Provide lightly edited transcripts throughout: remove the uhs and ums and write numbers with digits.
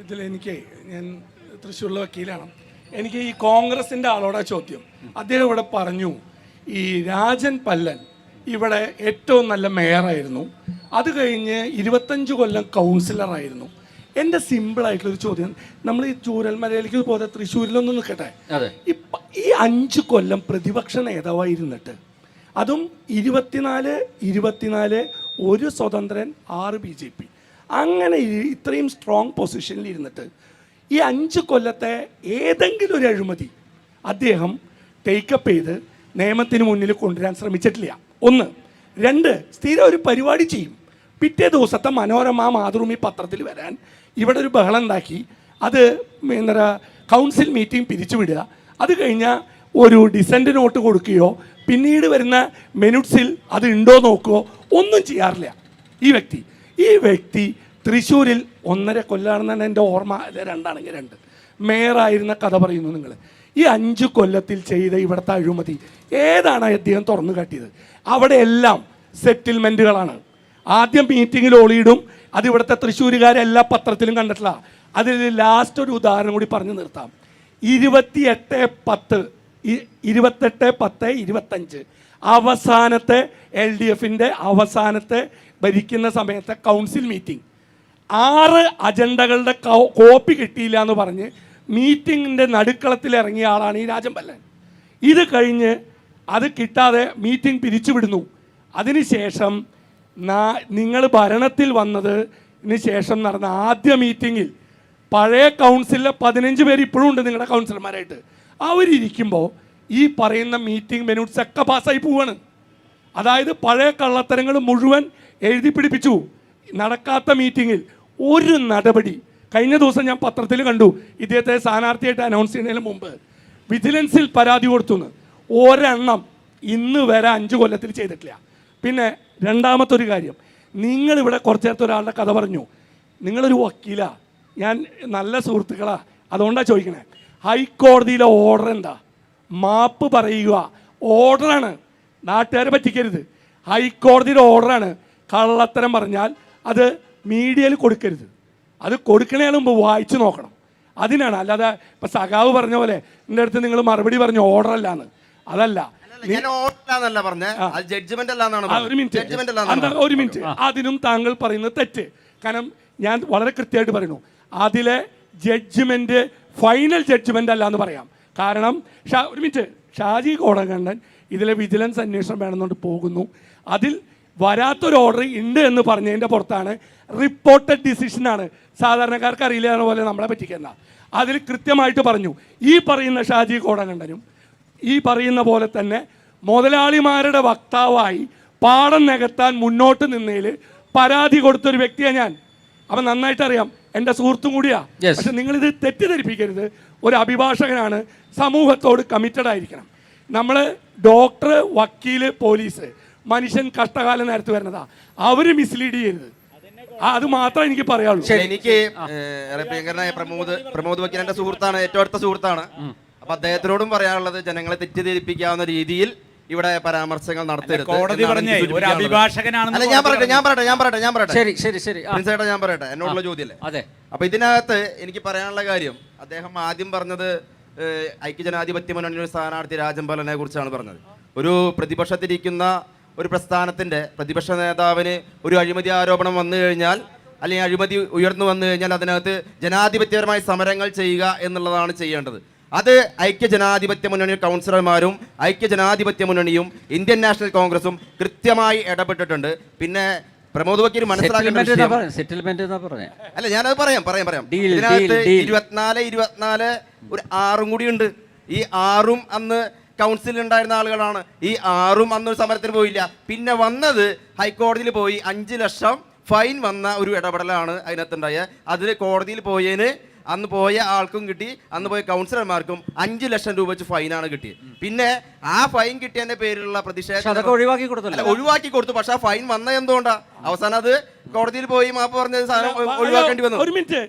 ഇതിൽ ഞാൻ തൃശ്ശൂരിലെ വക്കീലാണ്. എനിക്ക് ഈ കോൺഗ്രസിൻ്റെ ആളോടാ ചോദ്യം. അദ്ദേഹം ഇവിടെ പറഞ്ഞു ഈ രാജൻ പല്ലൻ ഇവിടെ ഏറ്റവും നല്ല മേയറായിരുന്നു, അത് കഴിഞ്ഞ് 25 കൊല്ലം കൗൺസിലറായിരുന്നു. എൻ്റെ സിമ്പിളായിട്ടുള്ളൊരു ചോദ്യം, നമ്മൾ ഈ ചൂരൽമലയിലേക്ക് പോലെ തൃശ്ശൂരിലൊന്നും നിൽക്കട്ടെ, ഈ 5 കൊല്ലം പ്രതിപക്ഷ നേതാവായിരുന്നിട്ട് അതും 24 ഒരു സ്വതന്ത്രൻ 6 BJP, അങ്ങനെ ഇത്രയും സ്ട്രോങ് പൊസിഷനിൽ ഇരുന്നിട്ട് ഈ 5 കൊല്ലത്തെ ഏതെങ്കിലും ഒരു അഴിമതി അദ്ദേഹം ടേക്കപ്പ് ചെയ്ത് നിയമത്തിന് മുന്നിൽ കൊണ്ടുവരാൻ ശ്രമിച്ചിട്ടില്ല. 1. 2, സ്ഥിരം ഒരു പരിപാടി ചെയ്യും, പിറ്റേ ദിവസത്തെ മനോരമ മാതൃഭൂമി പത്രത്തിൽ വരാൻ ഇവിടെ ഒരു ബഹളം ഉണ്ടാക്കി, അത് കൗൺസിൽ മീറ്റിംഗ് പിരിച്ചുവിടുക, അത് കഴിഞ്ഞാൽ ഒരു ഡിസെൻറ്റ് നോട്ട് കൊടുക്കുകയോ പിന്നീട് വരുന്ന മിനിറ്റ്സിൽ അത് ഉണ്ടോ നോക്കുകയോ ഒന്നും ചെയ്യാറില്ല ഈ വ്യക്തി തൃശ്ശൂരിൽ 1.5 കൊല്ലമാണെന്നാണ് എൻ്റെ ഓർമ്മ, 2 മേയറായിരുന്ന കഥ പറയുന്നു നിങ്ങൾ. ഈ 5 കൊല്ലത്തിൽ ചെയ്ത ഇവിടുത്തെ അഴിമതി ഏതാണ് അദ്ദേഹം തുറന്നു കാട്ടിയത്? അവിടെ എല്ലാം സെറ്റിൽമെൻറ്റുകളാണ്. ആദ്യം മീറ്റിങ്ങിൽ ഒളിയിടും, അത് ഇവിടുത്തെ തൃശ്ശൂരുകാരെ എല്ലാ പത്രത്തിലും കണ്ടിട്ടില്ല. അതിൽ ലാസ്റ്റ് ഒരു ഉദാഹരണം കൂടി പറഞ്ഞു നിർത്താം. 28/10/25 അവസാനത്തെ LDFിൻ്റെ അവസാനത്തെ ഭരിക്കുന്ന സമയത്തെ കൗൺസിൽ മീറ്റിംഗ്, 6 അജണ്ടകളുടെ കോപ്പി കിട്ടിയില്ല എന്ന് പറഞ്ഞ് മീറ്റിങ്ങിൻ്റെ നടുക്കളത്തിൽ ഇറങ്ങിയ ആളാണ് ഈ രാജൻ പല്ലൻ. ഇത് കഴിഞ്ഞ് അത് കിട്ടാതെ മീറ്റിംഗ് പിരിച്ചുവിടുന്നു. അതിനുശേഷം നിങ്ങൾ ഭരണത്തിൽ വന്നതിന് ശേഷം നടന്ന ആദ്യ മീറ്റിങ്ങിൽ പഴയ കൗൺസിലിലെ 15 പേര് ഇപ്പോഴും ഉണ്ട് നിങ്ങളുടെ കൗൺസിലർമാരായിട്ട്. അവരിയ്ക്കുമ്പോൾ ഈ പറയുന്ന മീറ്റിംഗ് മിനിറ്റ്സ് ഒക്കെ പാസ്സായി പോവാണ്. അതായത് പഴയ കള്ളത്തരങ്ങൾ മുഴുവൻ എഴുതി പിടിപ്പിച്ചു. നടക്കാത്ത മീറ്റിങ്ങിൽ ഒരു നടപടി. കഴിഞ്ഞ ദിവസം ഞാൻ പത്രത്തിൽ കണ്ടു, ഇദ്ദേഹത്തെ സ്ഥാനാർത്ഥിയായിട്ട് അനൗൺസ് ചെയ്യുന്നതിന് മുമ്പ് വിജിലൻസിൽ പരാതി കൊടുത്തുനിന്ന് ഒരെണ്ണം ഇന്ന് വരെ 5 കൊല്ലത്തിൽ ചെയ്തിട്ടില്ല. പിന്നെ രണ്ടാമത്തെ ഒരു കാര്യം, നിങ്ങളിവിടെ കുറച്ച് നേരത്തെ ഒരാളുടെ കഥ പറഞ്ഞു, നിങ്ങളൊരു വക്കീലാ, ഞാൻ നല്ല സുഹൃത്തുക്കളാ, അതുകൊണ്ടാണ് ചോദിക്കണേ. ഹൈക്കോടതിയിലെ ഓർഡർ എന്താ? മാപ്പ് പറയുക, ഓർഡറാണ്, നാട്ടുകാരെ പറ്റിക്കരുത്. ഹൈക്കോടതിയുടെ ഓർഡറാണ്. കള്ളത്തരം പറഞ്ഞാൽ അത് മീഡിയയിൽ കൊടുക്കരുത്, അത് കൊടുക്കണേന് മുമ്പ് വായിച്ചു നോക്കണം. അതിനാണ്. അല്ലാതെ ഇപ്പം സഖാവ് പറഞ്ഞ പോലെ എൻ്റെ അടുത്ത് നിങ്ങൾ മറുപടി പറഞ്ഞു ഓർഡർ അല്ലാന്ന്. അതല്ല, ഒരു മിനിറ്റ്, അതിനും താങ്കൾ പറയുന്നത് തെറ്റ്. കാരണം ഞാൻ വളരെ കൃത്യമായിട്ട് പറയുന്നു, അതിലെ ജഡ്ജ്മെൻറ്റ് ഫൈനൽ ജഡ്ജ്മെൻ്റ് അല്ല എന്ന് പറയാം. കാരണം ഒരു മിനിറ്റ്, ഷാജി കോടകണ്ണൻ ഇതിലെ വിജിലൻസ് അന്വേഷണം വേണമെന്നുകൊണ്ട് പോകുന്നു. അതിൽ വരാത്തൊരു ഓർഡർ ഉണ്ട് എന്ന് പറഞ്ഞതിൻ്റെ പുറത്താണ് റിപ്പോർട്ടഡ് ഡിസിഷനാണ്. സാധാരണക്കാർക്ക് അറിയില്ല പോലെ നമ്മളെ പറ്റിക്കുന്ന അതിൽ കൃത്യമായിട്ട് പറഞ്ഞു. ഈ പറയുന്ന ഷാജി കോടകണ്ണനും ഈ പറയുന്ന പോലെ തന്നെ മുതലാളിമാരുടെ വക്താവായി പാടം നികത്താൻ മുന്നോട്ട് നിന്നതിൽ പരാതി കൊടുത്തൊരു വ്യക്തിയാണ് ഞാൻ. അപ്പം നന്നായിട്ട് അറിയാം, എൻ്റെ സുഹൃത്തും കൂടിയാ. പക്ഷെ നിങ്ങളിത് തെറ്റിദ്ധരിപ്പിക്കരുത്. ഒരു അഭിഭാഷകനാണ്, സമൂഹത്തോട് കമ്മിറ്റഡ് ആയിരിക്കണം. നമ്മൾ ഡോക്ടർ, വക്കീല്, പോലീസ്, മനുഷ്യൻ കഷ്ടകാലം നേരത്ത് വരുന്നതാ, അവര് മിസ്ലീഡ് ചെയ്യരുത്. അത് മാത്രമേ എനിക്ക് പറയാനുള്ളൂ. എനിക്ക് പ്രിയങ്കരനായ പ്രമോദ് വക്കീൽ എൻ്റെ സുഹൃത്താണ്, ഏറ്റവും അടുത്ത സുഹൃത്താണ്. അപ്പൊ അദ്ദേഹത്തിനോടും പറയാനുള്ളത്, ജനങ്ങളെ തെറ്റിദ്ധരിപ്പിക്കാവുന്ന രീതിയിൽ ഇവിടെ പരാമർശങ്ങൾ നടത്തരുത്. കോടതി പറഞ്ഞേ ഒരു അഭിഭാഷകനാണ്. ഞാൻ പറയട്ടെ എന്നോടുള്ള ചോദ്യമല്ലേ. അപ്പൊ ഇതിനകത്ത് എനിക്ക് പറയാനുള്ള കാര്യം, അദ്ദേഹം ആദ്യം പറഞ്ഞത് ഐക്യജനാധിപത്യ മുന്നണിയുടെ സ്ഥാനാർത്ഥി രാജൻ പല്ലനെ കുറിച്ചാണ് പറഞ്ഞത്. ഒരു പ്രതിപക്ഷത്തിരിക്കുന്ന ഒരു പ്രസ്ഥാനത്തിന്റെ പ്രതിപക്ഷ നേതാവിന് ഒരു അഴിമതി ആരോപണം വന്നു കഴിഞ്ഞാൽ, അല്ലെങ്കിൽ അഴിമതി ഉയർന്നു വന്നു കഴിഞ്ഞാൽ അതിനകത്ത് ജനാധിപത്യപരമായ സമരങ്ങൾ ചെയ്യുക എന്നുള്ളതാണ് ചെയ്യേണ്ടത്. അത് ഐക്യജനാധിപത്യ മുന്നണി കൗൺസിലർമാരും ഐക്യജനാധിപത്യ മുന്നണിയും ഇന്ത്യൻ നാഷണൽ കോൺഗ്രസും കൃത്യമായി ഇടപെട്ടിട്ടുണ്ട്. പിന്നെ പ്രമോദ് വക്കീൽ മനസ്സിലാക്കേണ്ട അല്ല, ഞാനത് പറയാം. ഇതിനകത്ത് 24 ഒരു 6 കൂടിയുണ്ട്. ഈ 6 അന്ന് കൗൺസിലിൽ ഉണ്ടായിരുന്ന ആളുകളാണ്. ഈ 6 അന്ന് സമരത്തിന് പോയില്ല. പിന്നെ വന്നത് ഹൈക്കോടതിയിൽ പോയി 5 ലക്ഷം ഫൈൻ വന്ന ഒരു ഇടപെടലാണ് അതിനകത്തുണ്ടായ. അതിൽ കോടതിയിൽ പോയതിന് അന്ന് പോയ ആൾക്കും കിട്ടി, അന്ന് പോയ കൗൺസിലർമാർക്കും 5 ലക്ഷം രൂപ വെച്ച് ഫൈനാണ് കിട്ടിയത്. പിന്നെ ആ ഫൈൻ കിട്ടിയതിന്റെ പേരിലുള്ള പ്രതിഷേധം ഒഴിവാക്കി കൊടുത്തു. പക്ഷെ ആ ഫൈൻ വന്നത് എന്തുകൊണ്ടാ? അവസാനം അത് കോടതിയിൽ പോയി മാപ്പ് പറഞ്ഞ സാധനം ഒഴിവാക്കേണ്ടി വന്നു.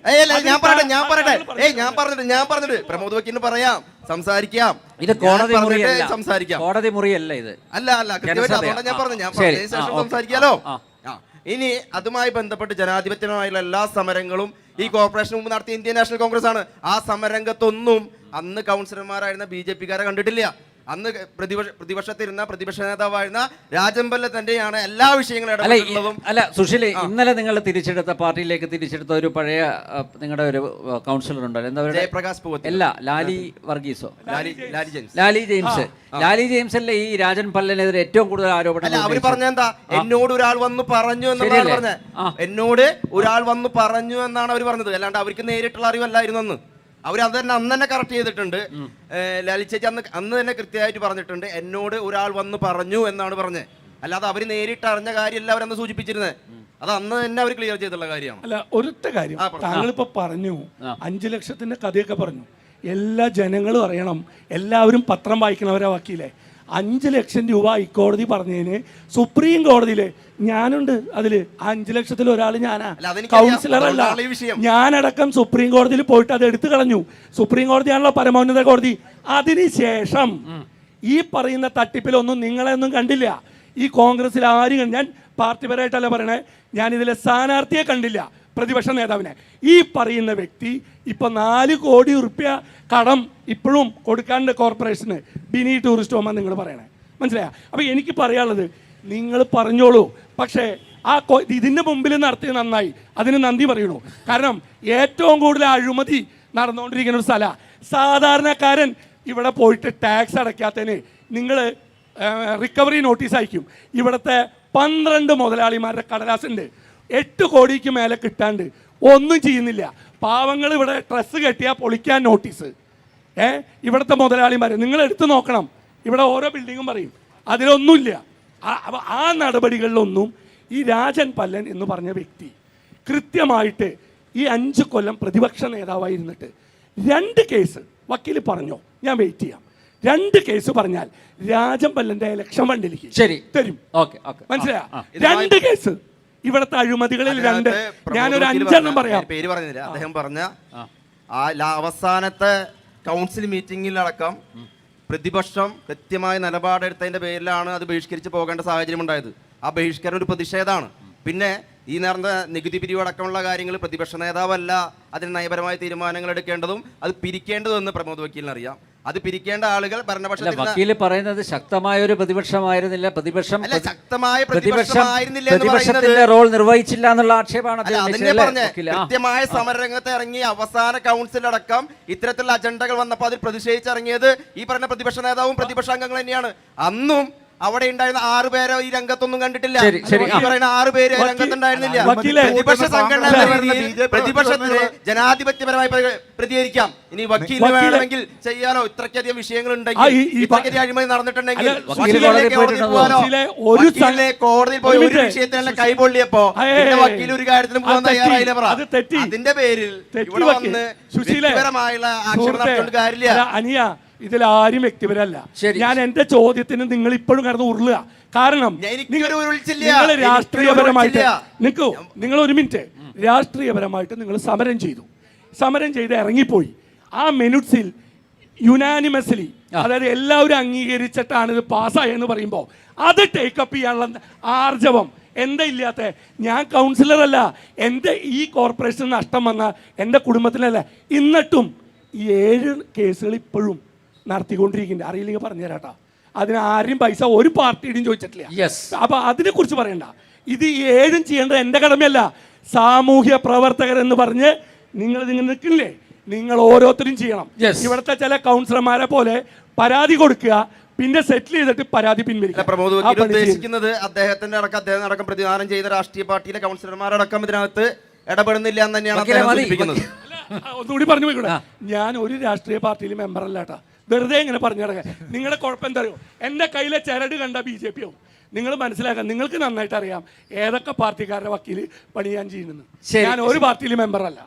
ഞാൻ പറഞ്ഞിട്ട് പ്രമോദ് വക്കീലിന് പറയാം, സംസാരിക്കാം. ഇത് കോടതി മുറിയല്ല ഇത്. അല്ല കൃത്യമായിട്ട് അതുകൊണ്ടാണ് ഞാൻ പറഞ്ഞു. ഞാൻ പറഞ്ഞതിന് ശേഷം സംസാരിക്കാലോ. ഇനി അതുമായി ബന്ധപ്പെട്ട് ജനാധിപത്യമായുള്ള എല്ലാ സമരങ്ങളും ഈ കോർപ്പറേഷൻ മുമ്പ് നടത്തിയ ഇന്ത്യൻ നാഷണൽ കോൺഗ്രസ് ആണ്. ആ സമരരംഗത്തൊന്നും അന്ന് കൗൺസിലർമാരായിരുന്ന BJP-കാരെ കണ്ടിട്ടില്ല. അന്ന് പ്രതിപക്ഷത്തിരുന്ന പ്രതിപക്ഷ നേതാവായിരുന്ന രാജമ്പല്ല തന്നെയാണ് എല്ലാ വിഷയങ്ങളും ഇടപെട്ടിട്ടുള്ളതും. അല്ല സുശീൽ, ഇന്നലെ നിങ്ങൾ പാർട്ടിയിലേക്ക് തിരിച്ചെടുത്ത ഒരു പഴയ നിങ്ങളുടെ ഒരു കൗൺസിലർ ഉണ്ടല്ലോ, എന്താ പറയുക, ജയപ്രകാശ് പൂവത്തി, അല്ല ലാലി വർഗീസോ, ലാലി ജെയിംസ് അല്ലേ ഈ രാജൻ പല്ലനെതിരെ ഏറ്റവും കൂടുതൽ ആരോപണം? അവര് പറഞ്ഞെന്താ, എന്നോട് ഒരാൾ വന്ന് പറഞ്ഞു എന്നാണ് പറഞ്ഞത്. എന്നോട് ഒരാൾ വന്ന് പറഞ്ഞു എന്നാണ് അവർ പറഞ്ഞത്, അല്ലാണ്ട് അവർക്ക് നേരിട്ടുള്ള അറിവല്ലായിരുന്നു അന്ന്. അവർ അത് തന്നെ അന്ന് തന്നെ കറക്റ്റ് ചെയ്തിട്ടുണ്ട്. ലാലി ചേച്ചി അന്ന് തന്നെ കൃത്യമായിട്ട് പറഞ്ഞിട്ടുണ്ട്, എന്നോട് ഒരാൾ വന്ന് പറഞ്ഞു എന്നാണ് പറഞ്ഞത്. അല്ലാതെ അവർ നേരിട്ട് അറിഞ്ഞ കാര്യമല്ല അവരന്ന് സൂചിപ്പിച്ചിരുന്നത്. അത് അന്ന് തന്നെ അവർ ക്ലിയർ ചെയ്തുള്ള കാര്യമാണ്. അല്ല, ഒരൊറ്റ കാര്യം താങ്കളിപ്പോ പറഞ്ഞു, 5 ലക്ഷത്തിന്റെ കഥയൊക്കെ പറഞ്ഞു. എല്ലാ ജനങ്ങളും അറിയണം, എല്ലാവരും പത്രം വായിക്കണവരാ വക്കീലെ. 5 ലക്ഷം രൂപ ഹൈക്കോടതി പറഞ്ഞതിന് സുപ്രീം കോടതിയില് ഞാനുണ്ട്. അതില് 5 ലക്ഷത്തിൽ ഒരാൾ ഞാനാ, കൗൺസിലറല്ല. ഞാനടക്കം സുപ്രീം കോടതിയിൽ പോയിട്ട് അത് എടുത്തു കളഞ്ഞു. സുപ്രീം കോടതിയാണല്ലോ പരമോന്നത കോടതി. അതിനുശേഷം ഈ പറയുന്ന തട്ടിപ്പിലൊന്നും നിങ്ങളെയൊന്നും കണ്ടില്ല. ഈ കോൺഗ്രസിൽ ആരും, ഞാൻ പാർട്ടിപരമായിട്ടല്ല പറയണേ, ഞാൻ ഇതിലെ സ്ഥാനാർത്ഥിയെ കണ്ടില്ല, പ്രതിപക്ഷ നേതാവിനെ. ഈ പറയുന്ന വ്യക്തി ഇപ്പൊ 4 കോടി റുപ്യ കടം ഇപ്പോഴും കൊടുക്കാണ്ട് കോർപ്പറേഷന്, ബിനി ടൂറിസ്റ്റ് ഹോം നിങ്ങൾ പറയണേ, മനസ്സിലായ? അപ്പൊ എനിക്ക് പറയാനുള്ളത്, നിങ്ങൾ പറഞ്ഞോളൂ, പക്ഷേ ഇതിന്റെ മുമ്പിൽ നടത്തിയത് നന്നായി, അതിന് നന്ദി പറയണു. കാരണം ഏറ്റവും കൂടുതൽ അഴിമതി നടന്നുകൊണ്ടിരിക്കുന്ന ഒരു സ്ഥലമാണ്. സാധാരണക്കാരൻ ഇവിടെ പോയിട്ട് ടാക്സ് അടയ്ക്കാത്തതിന് നിങ്ങൾ റിക്കവറി നോട്ടീസ് അയക്കും. ഇവിടുത്തെ 12 മുതലാളിമാരുടെ കടലാസുണ്ട്, 8 കോടിക്ക് മേലെ കിട്ടാണ്ട് ഒന്നും ചെയ്യുന്നില്ല. പാവങ്ങൾ ഇവിടെ ഡ്രസ്സ് കെട്ടിയാൽ പൊളിക്കാൻ നോട്ടീസ്. ഇവിടുത്തെ മുതലാളിമാർ നിങ്ങൾ എടുത്തു നോക്കണം, ഇവിടെ ഓരോ ബിൽഡിങ്ങും പറയും, അതിലൊന്നുമില്ല. ആ നടപടികളിലൊന്നും ഈ രാജൻ പല്ലൻ എന്ന് പറഞ്ഞ വ്യക്തി കൃത്യമായിട്ട് ഈ 5 കൊല്ലം പ്രതിപക്ഷ നേതാവായിരുന്നിട്ട് 2 കേസ് വക്കീൽ പറഞ്ഞോ, ഞാൻ വെയിറ്റ് ചെയ്യാം. 2 കേസ് പറഞ്ഞാൽ രാജൻ പല്ലന്റെ ഇലക്ഷൻ ഫണ്ടിലേക്ക് ശരി തരും. മനസ്സിലായ? 2 കേസ് ഇവിടുത്തെ അഴിമതികളിൽ 2. ഞാനൊരു 5 എണ്ണം പറയാം. പേര് പറഞ്ഞില്ല. അദ്ദേഹം പറഞ്ഞ അവസാനത്തെ കൗൺസിൽ മീറ്റിംഗിലടക്കം പ്രതിപക്ഷം കൃത്യമായ നിലപാടെടുത്തതിന്റെ പേരിലാണ് അത് ബഹിഷ്കരിച്ച് പോകേണ്ട സാഹചര്യം ഉണ്ടായത്. ആ ബഹിഷ്കരണം ഒരു പ്രതിഷേധമാണ്. പിന്നെ ഈ നടന്ന നികുതി പിരിവടക്കമുള്ള കാര്യങ്ങൾ പ്രതിപക്ഷ നേതാവല്ല അതിന് നയപരമായ തീരുമാനങ്ങൾ എടുക്കേണ്ടതും അത് പിരിക്കേണ്ടതെന്ന് പ്രമോദ് വക്കീലിന് അറിയാം. അത് പിരിക്കേണ്ട ആളുകൾ വക്കീല് പറയുന്നത് ശക്തമായ ഒരു പ്രതിപക്ഷമായിരുന്നില്ല, പ്രതിപക്ഷത്തിന്റെ റോൾ നിർവഹിച്ചില്ല എന്നുള്ള ആക്ഷേപമാണ്. കൃത്യമായ സമരരംഗത്ത് ഇറങ്ങി അവസാന കൗൺസിലടക്കം ഇത്തരത്തിലുള്ള അജണ്ടകൾ വന്നപ്പോൾ അതിൽ പ്രതിഷേധിച്ചിറങ്ങിയത് ഈ പറഞ്ഞ പ്രതിപക്ഷ നേതാവും പ്രതിപക്ഷ അംഗങ്ങൾ തന്നെയാണ്. അന്നും അവിടെ ഉണ്ടായിരുന്ന 6 പേരെ ഈ രംഗത്തൊന്നും കണ്ടിട്ടില്ല. പറയുന്ന 6 പേര് രംഗത്തുണ്ടായിരുന്നില്ല. പ്രതിപക്ഷ സംഘടന എന്ന രീതിയിൽ പ്രതിപക്ഷത്തിന് ജനാധിപത്യപരമായി പ്രതികരിക്കാം. ഇനി വക്കീലിന് വേണമെങ്കിൽ ചെയ്യാനോ, ഇത്രയ്ക്കധികം വിഷയങ്ങൾ ഉണ്ടെങ്കിൽ, ഇത്രയ്ക്കധികം അഴിമതി നടന്നിട്ടുണ്ടെങ്കിൽ കോടതിയിൽ പോയി ഒരു വിഷയത്തിനെല്ലാം കൈപൊള്ളിയപ്പോ വക്കീൽ ഒരു കാര്യത്തിലും പോകാൻ തയ്യാറായില്ല. അതിന്റെ പേരിൽ ഇവിടെ വന്ന് വ്യക്തിപരമായുള്ള ആക്ഷേപം നടത്തിക്കൊണ്ട് കാര്യമില്ല. ഇതിലാരും വ്യക്തിപരല്ല. ഞാൻ എന്റെ ചോദ്യത്തിന് നിങ്ങൾ ഇപ്പോഴും കടന്ന് ഉരുളുക. കാരണം നിങ്ങൾ രാഷ്ട്രീയപരമായിട്ട് നിങ്ങൾ 1 മിനിറ്റ് രാഷ്ട്രീയപരമായിട്ട് നിങ്ങൾ സമരം ചെയ്ത് ഇറങ്ങിപ്പോയി. ആ മിനിറ്റ്സിൽ യുനാനിമസ്ലി, അതായത് എല്ലാവരും അംഗീകരിച്ചിട്ടാണ് ഇത് പാസ്സായെന്ന് പറയുമ്പോൾ അത് ടേക്കപ്പ് ചെയ്യാനുള്ള ആർജവം എന്താ ഇല്ലാത്ത? ഞാൻ കൗൺസിലർ അല്ല, എൻ്റെ ഈ കോർപ്പറേഷൻ നഷ്ടം വന്ന എൻ്റെ കുടുംബത്തിനല്ല. എന്നിട്ടും ഈ 7 കേസുകൾ ഇപ്പോഴും നടത്തിക്കൊണ്ടിരിക്കുന്നുണ്ട്. അറിയില്ലെങ്കിൽ പറഞ്ഞു തരാട്ടാ. അതിന് ആരും പൈസ ഒരു പാർട്ടിയുടെയും ചോദിച്ചിട്ടില്ല. അപ്പൊ അതിനെ കുറിച്ച് പറയണ്ട. ഇത് 7 ചെയ്യേണ്ടത് എൻ്റെ കടമയല്ല. സാമൂഹ്യ പ്രവർത്തകർ എന്ന് പറഞ്ഞ് നിങ്ങൾ നിൽക്കില്ലേ, നിങ്ങൾ ഓരോരുത്തരും ചെയ്യണം. ഇവിടുത്തെ ചില കൗൺസിലർമാരെ പോലെ പരാതി കൊടുക്കുക, പിന്നെ സെറ്റിൽ ചെയ്തിട്ട് പരാതി പിൻവലിക്കുക. പ്രമോദ് ഉദ്ദേശിക്കുന്നത് അദ്ദേഹത്തിന്റെ അടക്കം പ്രതിദാനം ചെയ്യുന്ന രാഷ്ട്രീയ പാർട്ടിയിലെ കൗൺസിലർമാരടക്കം ഇതിനകത്ത് ഇടപെടുന്നില്ല എന്ന് തന്നെയാണ് സൂചിപ്പിക്കുന്നത്. ഒന്നുകൂടി പറഞ്ഞു പോയിക്കൂടെ, ഞാൻ ഒരു രാഷ്ട്രീയ പാർട്ടിയിലും മെമ്പർ അല്ലാട്ടാ. വെറുതെ ഇങ്ങനെ പറഞ്ഞു കിടക്കുക. നിങ്ങളുടെ കുഴപ്പം എന്താ അറിയോ? എൻ്റെ കയ്യിലെ ചരട് കണ്ട BJP ആവും. നിങ്ങൾ മനസ്സിലാക്കാൻ, നിങ്ങൾക്ക് നന്നായിട്ട് അറിയാം ഏതൊക്കെ പാർട്ടിക്കാരുടെ വക്കീല് പണി ഞാൻ ചെയ്യുന്നത്. ഞാൻ ഒരു പാർട്ടിയിലും മെമ്പർ അല്ല.